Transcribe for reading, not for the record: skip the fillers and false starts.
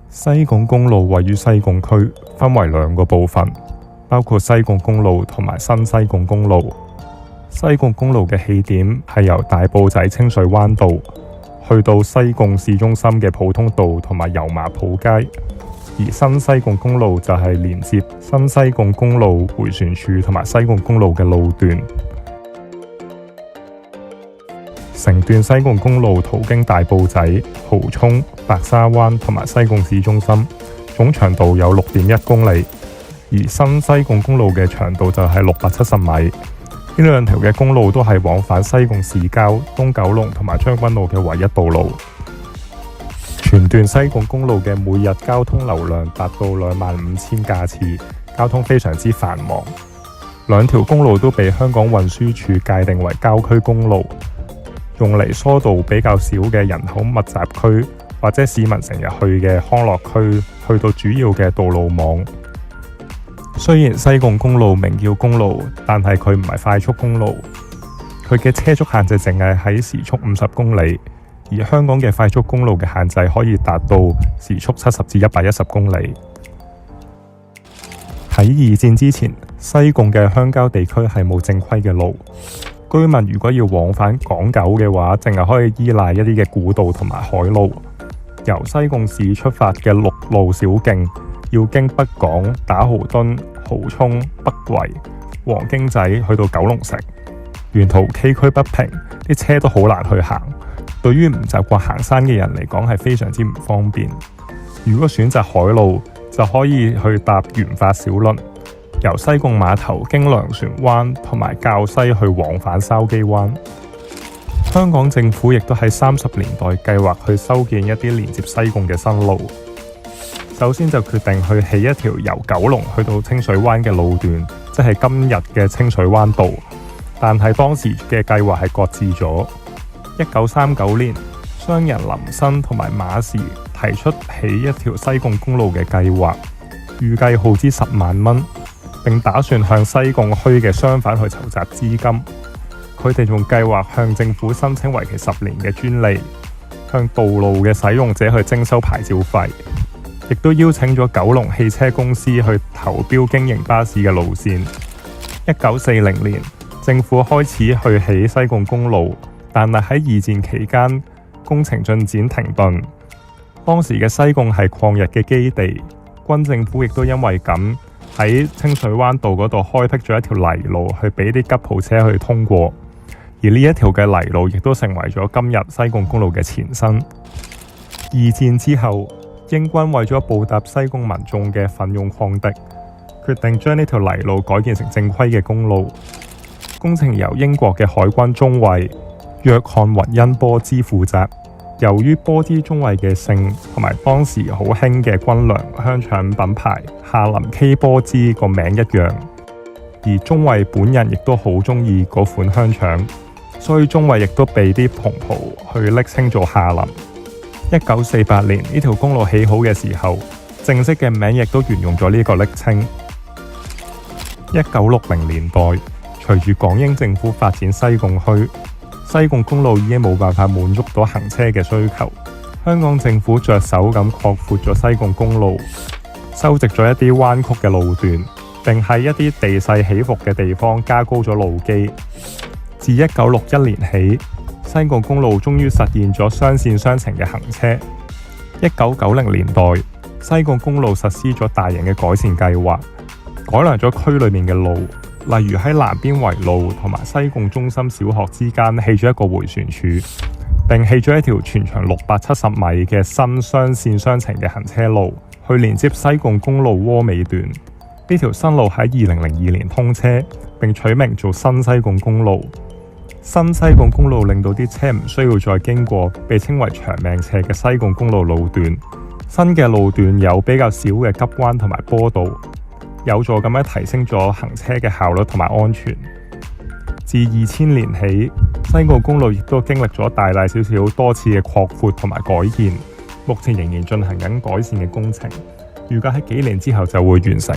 西貢公路位於西貢區，分為兩個部分，包括西貢公路同埋新西貢公路。西貢公路嘅起點係由大埔仔清水灣道去到西貢市中心嘅普通道同埋油麻埔街，而新西貢公路就係連接新西貢公路迴旋處同埋西貢公路嘅路段。成段西貢公路途經大埔仔、蠔涌、白沙灣同埋西貢市中心，總長度有6.1公里。而新西貢公路嘅長度就係670米。呢兩條嘅公路都係往返西貢市郊、東九龍同埋將軍澳嘅唯一道路。全段西貢公路嘅每日交通流量達到25000架次，交通非常之繁忙。兩條公路都被香港運輸署界定為郊區公路，用嚟疏導比較少嘅人口密集區或者市民成日去嘅康樂區，去到主要嘅道路網。雖然西貢公路名叫公路，但係佢唔係快速公路，佢嘅車速限制淨係喺時速50公里，而香港嘅快速公路嘅限制可以達到時速70至110公里。喺二戰之前，西貢嘅鄉郊地區係冇正規嘅路，居民如果要往返港九嘅話，淨係可以依賴一啲嘅古道同埋海路。由西貢市出發嘅陸路小徑，要經北港、打蠔墩、蠔涌、北圍、黃經仔去到九龍城，沿途崎嶇不平，啲車都好難去行。對於唔習慣行山嘅人嚟講，係非常之唔方便。如果選擇海路，就可以去搭原發小輪，由西貢碼頭經糧船灣同埋滘西去往返筲箕灣。香港政府亦都喺30年代計劃去修建一啲連接西貢嘅新路。首先就決定去起一條由九龍去到清水灣嘅路段，即係今日嘅清水灣道。但係當時嘅計劃係擱置咗。1939年，商人林新同埋馬時提出起一條西貢公路嘅計劃，預計耗資10萬蚊，並打算向西貢區嘅商販去籌集資金。佢哋仲計劃向政府申請為期10年嘅專利，向道路嘅使用者去徵收牌照費，亦都邀請咗九龍汽車公司去投標經營巴士嘅路線。1940年，政府開始去起西貢公路，但係喺二戰期間工程進展停頓。當時嘅西貢係抗日嘅基地，軍政府亦都因為咁喺清水灣道嗰度開闢咗一條泥路，去俾啲吉普車去通過。而呢一條嘅泥路亦都成為咗今日西貢公路嘅前身。二戰之後，英軍為咗報答西貢民眾嘅奮勇抗敵，決定將呢條泥路改建成正規嘅公路。工程由英國嘅海軍中尉約翰雲恩波茲負責。由於波茲中尉嘅姓同埋當時好興嘅軍糧香腸品牌夏林 K 波茲個名一樣，而中尉本人亦都好中意嗰款香腸，所以中尉亦都被啲同袍去昵稱做夏林。1948年呢條公路起好嘅時候，正式嘅名亦都沿用咗呢個昵稱。1960年代，隨住港英政府發展西貢區，西貢公路已經冇辦法滿足到行車嘅需求。香港政府着手咁擴闊咗西貢公路，修直咗一啲彎曲嘅路段，並喺一啲地勢起伏嘅地方加高咗路基。自1961年起，西貢公路終於實現咗雙線雙程嘅行車。1990年代，西貢公路實施咗大型嘅改善計劃，改良咗區裏面嘅路，例如喺南邊圍路同埋西貢中心小學之間起咗一個迴旋處，並起咗一條全長670米嘅新雙線雙程嘅行車路，去連接西貢公路窩尾段。呢條新路喺2002年通車，並取名做新西貢公路。新西貢公路令到啲車唔需要再經過被稱為長命斜嘅西貢公路路段。新嘅路段有比較少嘅急彎同埋坡道，有助咁樣提升咗行車嘅效率同埋安全。自2000年起，西貢公路亦都經歷咗大大小小多次嘅擴闊同埋改建，目前仍然進行緊改善嘅工程，預計喺幾年之後就會完成。